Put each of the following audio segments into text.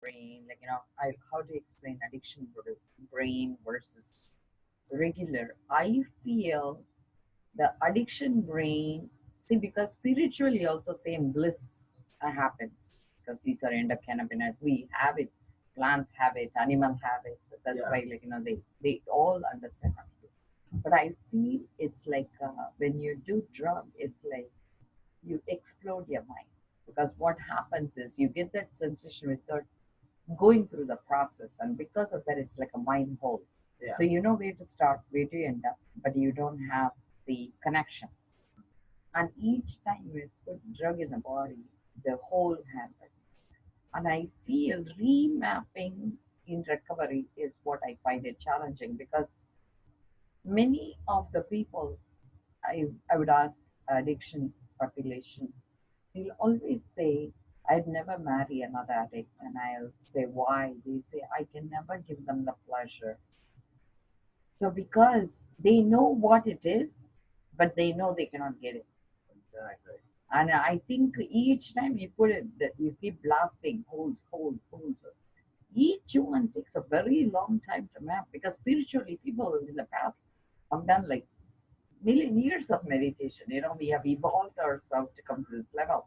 brain, like, how to explain addiction brain versus regular. I feel the addiction brain, see, because spiritually also same bliss happens, because these are endocannabinoids. We have it, plants have it, animal have it. So that's Yeah. why, like, they all understand how to do. But I feel it's like when you do drug, it's like you explode your mind, because what happens is you get that sensation without going through the process, and because of that it's like a mind hole. Yeah. So you know where to start, where to end up, but you don't have the connections. And each time you put drug in the body, the whole happens. And I feel remapping in recovery is what I find it challenging, because many of the people I would ask, addiction population, they'll always say, I'd never marry another addict. And I'll say, why? They say, I can never give them the pleasure. So, because they know what it is, but they know they cannot get it. Exactly. And I think each time you put it, that you keep blasting holes, holes, holes. Each one takes a very long time to map, because spiritually, people in the past have done like million years of meditation. We have evolved ourselves to come to this level.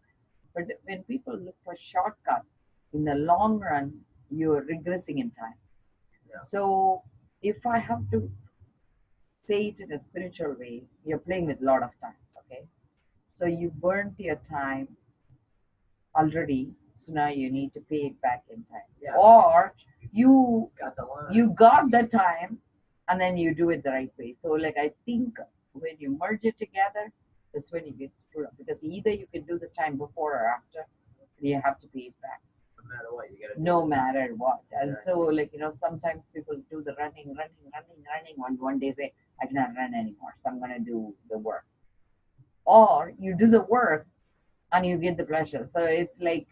But when people look for shortcut, in the long run, you're regressing in time. Yeah. So if I have to say it in a spiritual way, you're playing with a lot of time. Okay. So you burnt your time already, so now you need to pay it back in time. Yeah. Or you Got the line. you got the time and then you do it the right way. So like I think when you merge it together, that's when you get screwed up, because either you can do the time before or after, you have to pay it back No matter what, you gotta do no it. matter what. And Exactly. so, like, sometimes people do the running, running, running, running. One day say, I cannot run anymore, so I'm going to do the work. Or you do the work and you get the pleasure. So it's like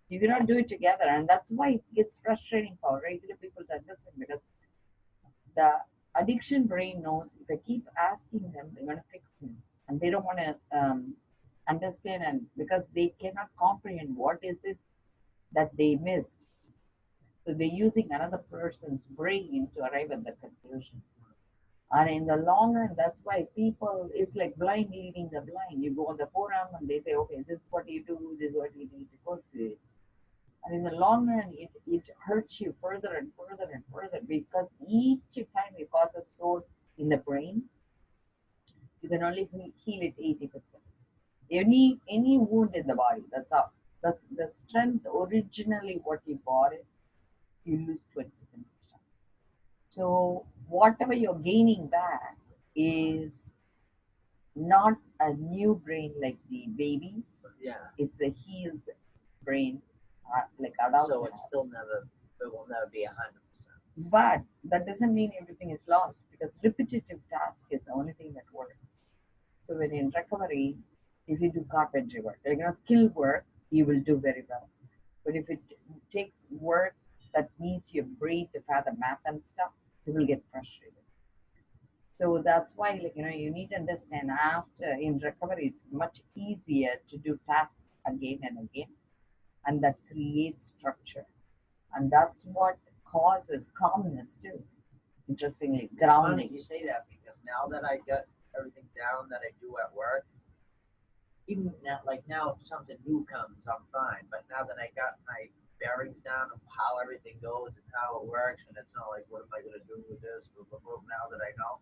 you cannot do it together. And that's why it gets frustrating for regular people to understand, because the addiction brain knows if I keep asking them, they're going to fix me. And they don't want to understand, and because they cannot comprehend what is it that they missed. So they're using another person's brain to arrive at the conclusion. And in the long run, that's why people, it's like blind leading the blind. You go on the forum and they say, okay, this is what you do, this is what you need to go through. And in the long run, it hurts you further and further and further, because each time you cause a sore in the brain, you can only heal it 80%. Any wound in the body, that's how. The strength originally what you bought it, you lose 20%. So whatever you're gaining back is not a new brain like the babies. Yeah. It's a healed brain, like adult So it's have. still never. It will never be 100%. But that doesn't mean everything is lost, because repetitive task is the only thing that works. So when in recovery, if you do carpentry work, like skill work, you will do very well. But if it takes work that needs your brain to fathom math and stuff, you will get frustrated. So that's why, like, you need to understand, after in recovery, it's much easier to do tasks again and again, and that creates structure. And that's what causes calmness too. Interestingly, It's funny grounding. you say that because now that I got everything down that I do at work, even now, like now if something new comes, I'm fine. But now that I got my bearings down of how everything goes and how it works, and it's not like what am I gonna do with this? Blah, blah, blah. Now that I know,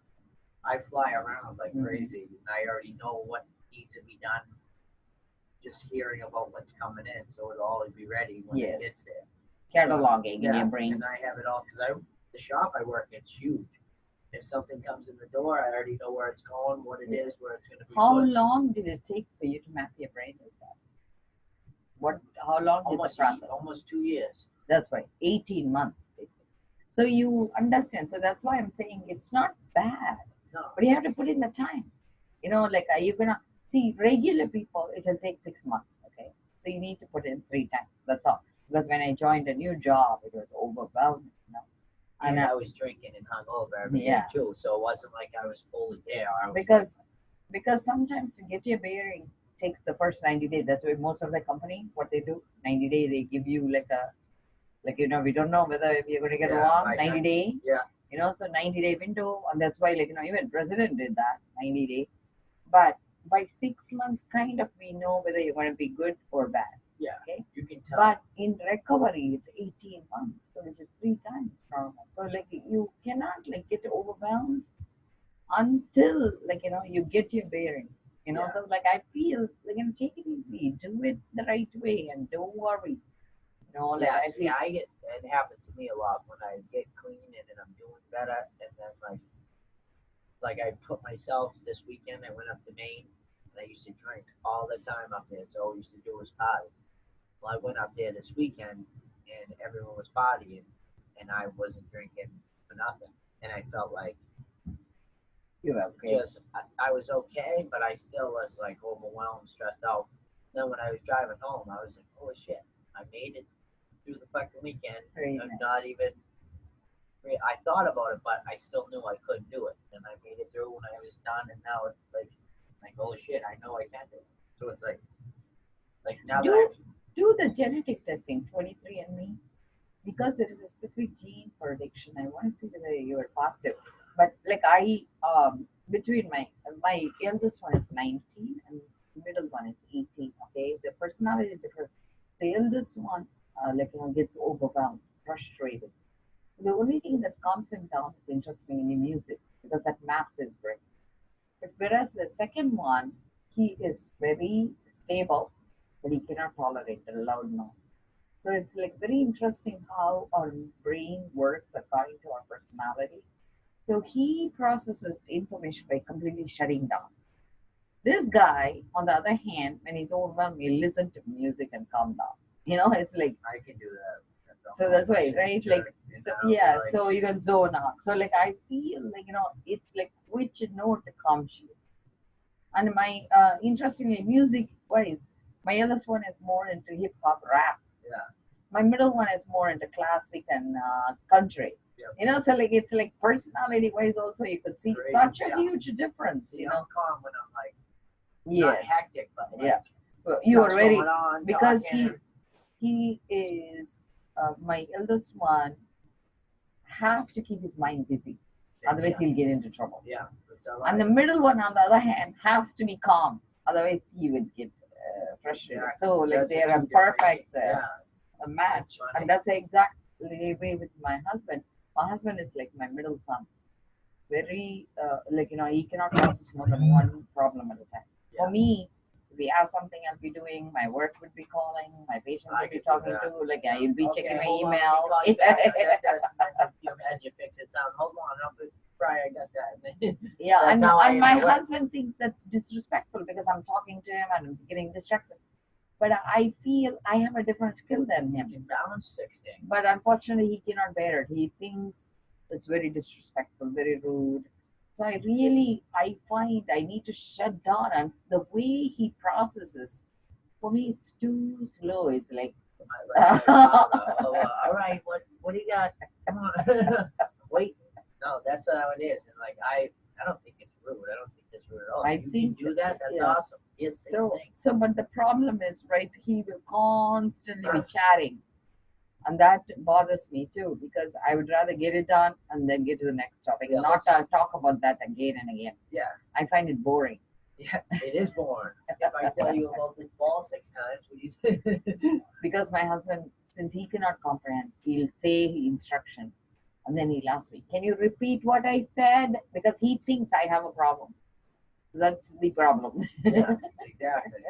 I fly around like Mhm. crazy, and I already know what needs to be done. Just hearing about what's coming in, so it'll always be ready when it Yes, gets there. So cataloging in your yeah, brain. and I have it all because I the shop I work in is huge. If something comes in the door, I already know where it's going, what it Yes. is, where it's going to be How put. long did it take for you to map your brain like that? What? How long did the process? Almost 2 years. That's why 18 months, they say. So you understand. So that's why I'm saying it's not bad, No, but you have to put in the time. Like you're gonna see regular people, it'll take 6 months. Okay, so you need to put in 3 times. That's all. Because when I joined a new job, it was overwhelming. And and I was drinking and hungover every day yeah, too, so it wasn't like I was fully there. I was because sometimes to get your bearing takes the first 90 days. That's why most of the company, what they do, 90 days, they give you like a Like, we don't know whether we're going to get Yeah, warm, right, 90 day. yeah. So 90-day window, and that's why, like, even president did that, 90 day. But by 6 months, kind of, we know whether you're going to be good or bad. Yeah, Okay. you can tell. But in recovery, it's 18 months, so which is 3 times normal. So, like, you cannot, like, get overwhelmed until, like, you get your bearing. Yeah. So, like, I feel, like, take it easy, do it the right way, and don't worry. Like, Yeah, I see, feel, it happens to me a lot when I get clean and I'm doing better, and then like I put myself this weekend. I went up to Maine, and I used to drink all the time up there. It's all I used to do was party. Well, I went up there this weekend, and everyone was partying, and I wasn't drinking for nothing, and I felt like you're okay. I was okay, but I still was like overwhelmed, stressed out. Then when I was driving home, I was like, holy shit, I made it through the fucking weekend. Very I'm nice. not even. I thought about it, but I still knew I couldn't do it. And I made it through when I was done, and now it's like holy shit, I know I can do it. So it's like now that Do the genetic testing, 23andMe, because there is a specific gene for addiction. I want to see whether you are positive. But, like, between my eldest one is 19 and middle one is 18. Okay, the personality difference. The eldest one, gets overwhelmed, frustrated. The only thing that calms him down is interestingly music because that maps his brain. But whereas the second one, he is very stable, but he cannot tolerate a loud noise. So it's like very interesting how our brain works according to our personality. So he processes information by completely shutting down. This guy, on the other hand, when he's overwhelmed, he listen to music and calm down. It's like, I can do that. so that's why, right? Like, so, yeah, Like, so you can zone out. So, like, I feel like, it's like which note calms you. And my, interestingly, music wise, my eldest one is more into hip hop rap. yeah, My middle one is more into classic and country. yeah. So, like, it's like personality wise also you could see Great, such a yeah. huge difference. See, I'm calm when I'm like Yes. not hectic, but like Yeah. Well, you are stuff's very going on, because talking. he is my eldest one has to keep his mind busy, otherwise Yeah, he'll get into trouble. yeah. So And the middle one, on the other hand, has to be calm, otherwise he would get frustrated. Exactly. So, like, That's they're the a two different perfect things. Yeah, a match, That's funny. and that's exactly the way with my husband. My husband is like my middle son, very he cannot process more than one problem at a time. Yeah. For me, if we have something I'll be doing, my work would be calling, my patients I would be could do talking that. to, like, you'll be checking my hold on, email. let me call you back. I got this, and then, as you fix it, sound. Hold on, I'm Friday. I got that. And then, Yeah, That's and, how I and am my at work. husband thinks that's disrespectful because I'm talking to him and I'm getting distracted. But I feel I have a different skill than you him. can balance 6 things. But unfortunately, he cannot bear it. He thinks it's very disrespectful, very rude. So I find I need to shut down. And the way he processes, for me, it's too slow. It's like, All right, what do you got? Come on. Wait. No, that's how it is. And like I don't think it's rude. I don't think it's rude at all. I You think can do that. That's yeah. awesome. Yes, 6 things. But the problem is, right, he will constantly be chatting. And that bothers me too, because I would rather get it done and then get to the next topic, Yeah, not talk about that again and again. Yeah. I find it boring. Yeah, it is boring. If I tell you about this ball 6 times, would you say? Because my husband, since he cannot comprehend, he'll say instruction and then he'll ask me, can you repeat what I said? Because he thinks I have a problem. That's the problem. Yeah, exactly.